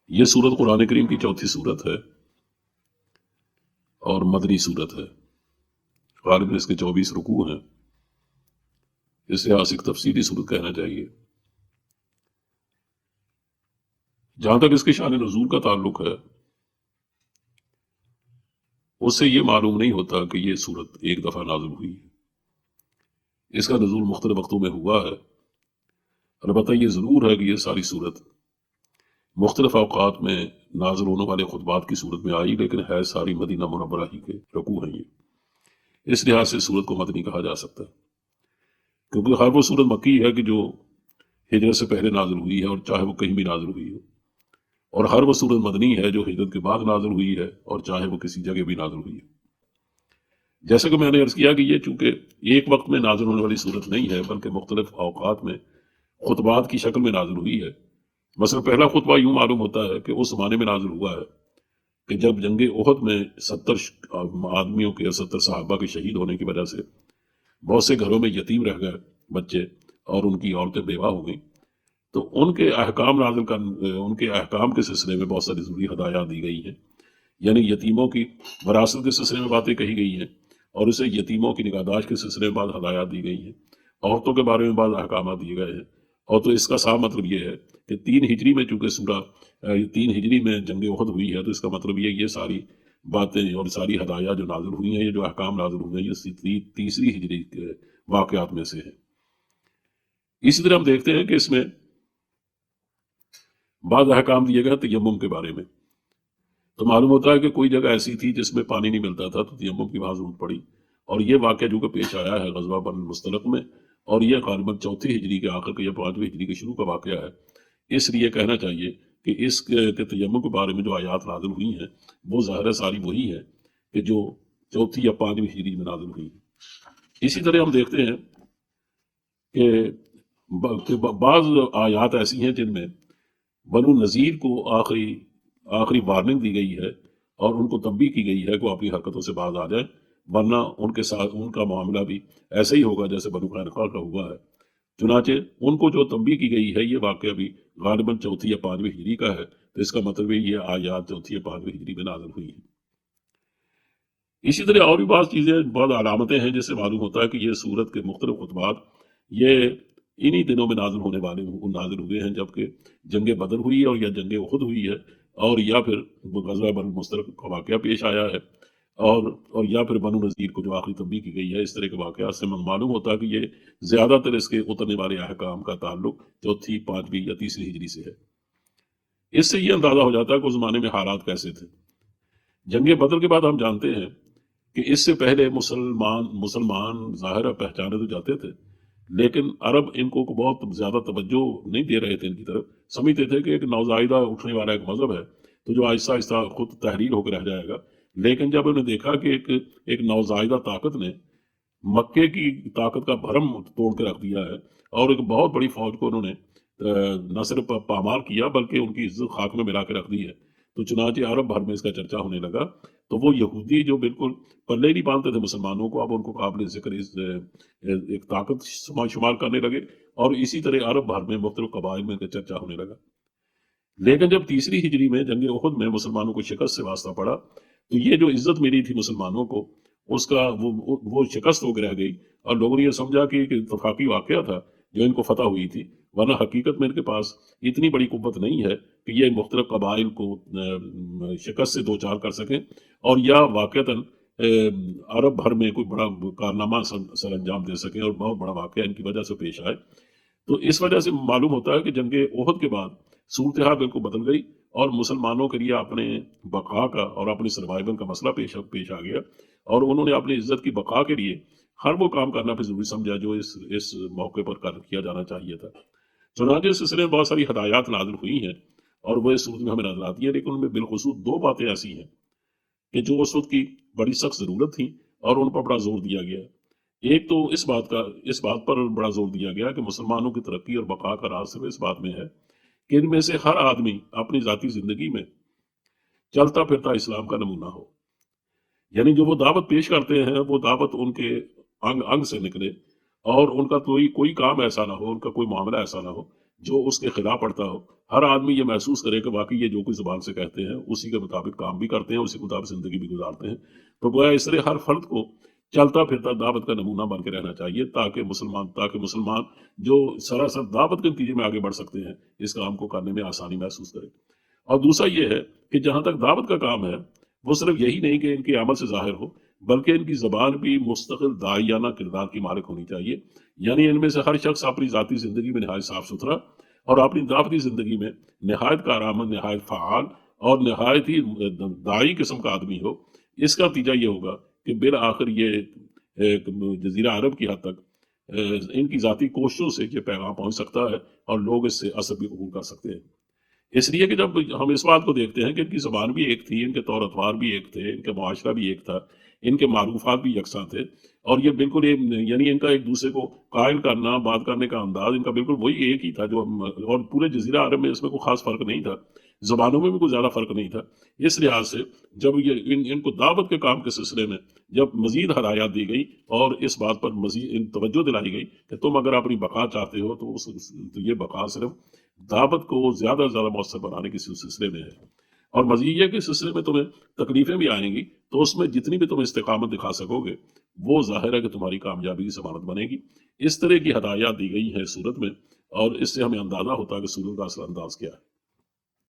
یہ सूरत कुरान करीम की चौथी सूरत है और मदनी सूरत है। गालिबन इसके 24 रुकू हैं। इसे आसिक तफसीली सूरत कहना चाहिए। जहां तक इसके शान नज़ूल का ताल्लुक है, उससे ये मालूम नहीं होता कि ये सूरत एक दफ़ा नाज़िल हुई है। इसका नज़ूल मुख्तलिफ वक्तों में हुआ है। अलबत्ता ये ज़रूर है कि ये सारी सूरत मुख्तलिफ अवकात में नाज़िल होने वाले खुतबात की सूरत में आई, लेकिन है सारी मदीना मुनव्वरा ही के रुकू हैं ये। इस लिहाज से सूरत को मदनी कहा जा सकता है, क्योंकि हर वो सूरत मक्की है कि जो हिजरत से पहले नाज़िल हुई है, और चाहे वो कहीं भी नाज़िल हुई हो, और हर वो सूरत मदनी है जो हिजरत के बाद नाज़िल हुई है, और चाहे वो किसी जगह भी नाज़िल हुई है। जैसे कि मैंने अर्ज़ किया कि ये चूंकि एक वक्त में नाज़िल होने वाली सूरत नहीं है, बल्कि मुख्तलिफ अवकात में खुतबात की शक्ल में नाज़िल हुई है। मसलन पहला खुतबा यूं मालूम होता है कि उस ज़माने में नाज़िल हुआ है कि जब जंग उहद में 70 आदमियों के, 70 सहाबा के शहीद होने की वजह से बहुत से घरों में यतीम रह गए बच्चे, और उनकी औरतें बेवा हो गई। तो उनके अहकाम नाज़िल कर, उनके अहकाम के सिलसिले में बहुत सारी ज़रूरी हदायत दी गई हैं। यानी यतीमों की वरासत के सिलसिले में बातें कही गई हैं, और उसे यतीमों की निगाहदाश्त के सिलसिले में बाद हदायत दी गई हैं। औरतों के बारे में बाद अहकाम दिए गए हैं। और तो इसका साफ मतलब ये है कि 3 हिजरी में चूंकि सूरा 3 हिजरी में जंग उहद हुई है, तो इसका मतलब ये सारी बातें और सारी हदायत जो नाज़िल हुई हैं, ये जो अहकाम नाज़िल हुए हैं, ये तीसरी हिजरी के वाक़यात में से है। इसी तरह हम देखते हैं कि इसमें बाद अहकाम दिए गए तयम्मुम के बारे में। तो मालूम होता है कि कोई जगह ऐसी थी जिसमें पानी नहीं मिलता था, तो तयम्मुम की वहाँ ज़रूरत पड़ी। और ये वाक़या जो कि पेश आया है ग़ज़वा बनुल मुस्तलिक़ में, और ये ग़ालिबन 4वीं हिजरी के आखिर के या 5वीं हिजरी के शुरू का वाक़या है। इसलिए कहना चाहिए कि इस के तयम्मुम के बारे में जो आयात नाज़िल हुई हैं, वो ज़ाहिर सारी वही है कि जो 4वीं या 5वीं हिजरी में नाज़िल हुई है। इसी तरह हम देखते हैं कि बाज़ आयात ऐसी हैं जिनमें बनु नज़ीर को आखिरी वार्निंग दी गई है, और उनको तंबीह की गई है कि वो अपनी हरकतों से बाज आ जाए, वरना उनके साथ उनका मामला भी ऐसा ही होगा जैसे बनु कैनुका का हुआ है। चुनाचे उनको जो तंबीह की गई है, ये वाक़या भी ग़ालिबन 4वीं या 5वीं हिजरी का है। तो इसका मतलब है ये आयात 4वीं या 5वीं हिजरी में नाज़िल हुई है। इसी तरह और भी बहुत चीज़ें, बहुत अलामतें हैं जिससे मालूम होता है कि ये सूरत के मुख्तलिफ खुतबात ये इन्हीं दिनों में नाज़िल हुए हैं, जबकि जंग बदर हुई है, और या जंग उहद हुई है, और या फिर ग़ज़वा बनुल मुस्तलिक़ का वाक़या पेश आया है, और या फिर बनु नज़ीर को जो आखिरी तंबीह की गई है। इस तरह के वाक़यात से मालूम होता है कि ये ज़्यादातर इसके उतरने वाले अहकाम का ताल्लुक 4वीं, 5वीं या 3री हिजरी से है। इससे ये अंदाज़ा हो जाता है कि उस ज़माने में हालात कैसे थे। जंग बदर के बाद हम जानते हैं कि इससे पहले मुसलमान ज़ाहिर पहचाने तो जाते थे, लेकिन अरब इनको को बहुत ज़्यादा तवज्जो नहीं दे रहे थे इनकी तरफ। समझते थे कि एक नौज़ायदा उठने वाला एक मज़हब है, तो जो आहिस्ता आहिस्ता खुद तहरीर होकर रह जाएगा। लेकिन जब उन्हें देखा कि एक नौज़ायदा ताकत ने मक्के की ताकत का भरम तोड़ के रख दिया है, और एक बहुत बड़ी फौज को उन्होंने न सिर्फ पामाल किया, बल्कि उनकी इज्जत खाक में मिला के रख दी है, तो चुनांचे अरब भर में इसका चर्चा होने लगा। तो वो यहूदी जो बिल्कुल पल्ले नहीं बांधते थे मुसलमानों को, अब उनको काबिल ज़िक्र एक ताकत शुमार करने लगे, और इसी तरह अरब भर में मुख्तलिफ कबाइल में चर्चा होने लगा। लेकिन जब 3री हिजरी में जंग उहद में मुसलमानों को शिकस्त से वास्ता पड़ा, तो ये जो इज्जत मिली थी मुसलमानों को, उसका वो शिकस्त हो रह गई, और लोगों ने ये समझा कि एक इत्तफाकी वाक़या था जो इनको फतह हुई थी, वरना हकीकत में इनके पास इतनी बड़ी कुव्वत नहीं है कि ये मुख्तलिफ कबाइल को शिकस्त से दो चार कर सकें, और या वाक़तन अरब भर में कोई बड़ा कारनामा सर अंजाम दे सकें, और बहुत बड़ा वाक़या इनकी वजह से पेश आए। तो इस वजह से मालूम होता है कि जंग उहद के बाद सूरत हाल बिल्कुल बदल गई, और मुसलमानों के लिए अपने बका का और अपनी सर्वाइवल का मसला पेश आ गया, और उन्होंने अपनी इज्जत की बका के लिए हर वो काम करना भी ज़रूरी समझा जो इस मौके पर किया जाना चाहिए था। चुनांचे इस सिलसिले में बहुत सारी हदायत नाज़िल हुई हैं, और वह सूरत में हमें नजर आती है, लेकिन उनमें बिलखुसूस 2 बातें ऐसी हैं कि जो उस वक्त की बड़ी सख्त ज़रूरत थी, और उन पर बड़ा जोर दिया गया। एक तो इस बात पर बड़ा जोर दिया गया कि मुसलमानों की तरक्की और बका का राज सिर्फ इस बात में है कि इनमें से हर आदमी अपनी ज़ाती ज़िंदगी में चलता फिरता इस्लाम का नमूना हो। यानी जो वो दावत पेश करते हैं, वो दावत उनके अंग अंग से निकले, और उनका कोई काम ऐसा ना हो, उनका कोई मामला ऐसा ना हो جو اس کے خلاف پڑتا ہو، ہر آدمی یہ محسوس کرے کہ واقعی یہ جو کچھ زبان سے کہتے ہیں اسی کے مطابق کام بھی کرتے ہیں، اسی کے مطابق زندگی بھی گزارتے ہیں۔ تو گویا اس طرح ہر فرد کو چلتا پھرتا دعوت کا نمونہ بن کے رہنا چاہیے، تاکہ مسلمان جو سراسر دعوت کے نتیجے میں آگے بڑھ سکتے ہیں، اس کام کو کرنے میں آسانی محسوس کرے۔ اور دوسرا یہ ہے کہ جہاں تک دعوت کا کام ہے، وہ صرف یہی نہیں کہ ان کے عمل سے ظاہر ہو، بلکہ ان کی زبان بھی مستقل داعیانہ کردار کی مالک ہونی چاہیے۔ یعنی ان میں سے ہر شخص اپنی ذاتی زندگی میں نہایت صاف ستھرا اور اپنی دعوتی زندگی میں نہایت کارآمد، نہایت فعال اور نہایت ہی داعی قسم کا آدمی ہو۔ اس کا نتیجہ یہ ہوگا کہ بالآخر یہ جزیرہ عرب کی حد تک ان کی ذاتی کوششوں سے یہ پیغام پہنچ سکتا ہے اور لوگ اس سے اثر بھی قبول کر سکتے ہیں۔ اس لیے کہ جب ہم اس بات کو دیکھتے ہیں کہ ان کی زبان بھی ایک تھی، ان کے طور اطوار بھی ایک تھے، ان کے معاشرہ بھی ایک تھا، ان کے معروفات بھی یکساں تھے، اور یہ بالکل یعنی ان کا ایک دوسرے کو قائل کرنا، بات کرنے کا انداز ان کا بالکل وہی ایک ہی تھا، جو اور پورے جزیرہ عرب میں اس میں کوئی خاص فرق نہیں تھا، زبانوں میں بھی کوئی زیادہ فرق نہیں تھا۔ اس لحاظ سے جب یہ ان کو دعوت کے کام کے سلسلے میں جب مزید ہدایات دی گئی اور اس بات پر مزید توجہ دلائی گئی کہ تم اگر اپنی بقا چاہتے ہو تو یہ بقا صرف دعوت کو زیادہ سے زیادہ مؤثر بنانے کے سلسلے میں ہے، اور مزید یہ کہ سلسلے میں تمہیں تکلیفیں بھی آئیں گی، تو اس میں جتنی بھی تم استقامت دکھا سکو گے وہ ظاہر ہے کہ تمہاری کامیابی کی ضمانت بنے گی۔ اس طرح کی ہدایات دی گئی ہیں سورت میں، اور اس سے ہمیں اندازہ ہوتا ہے کہ سورت کا اصل انداز کیا ہے۔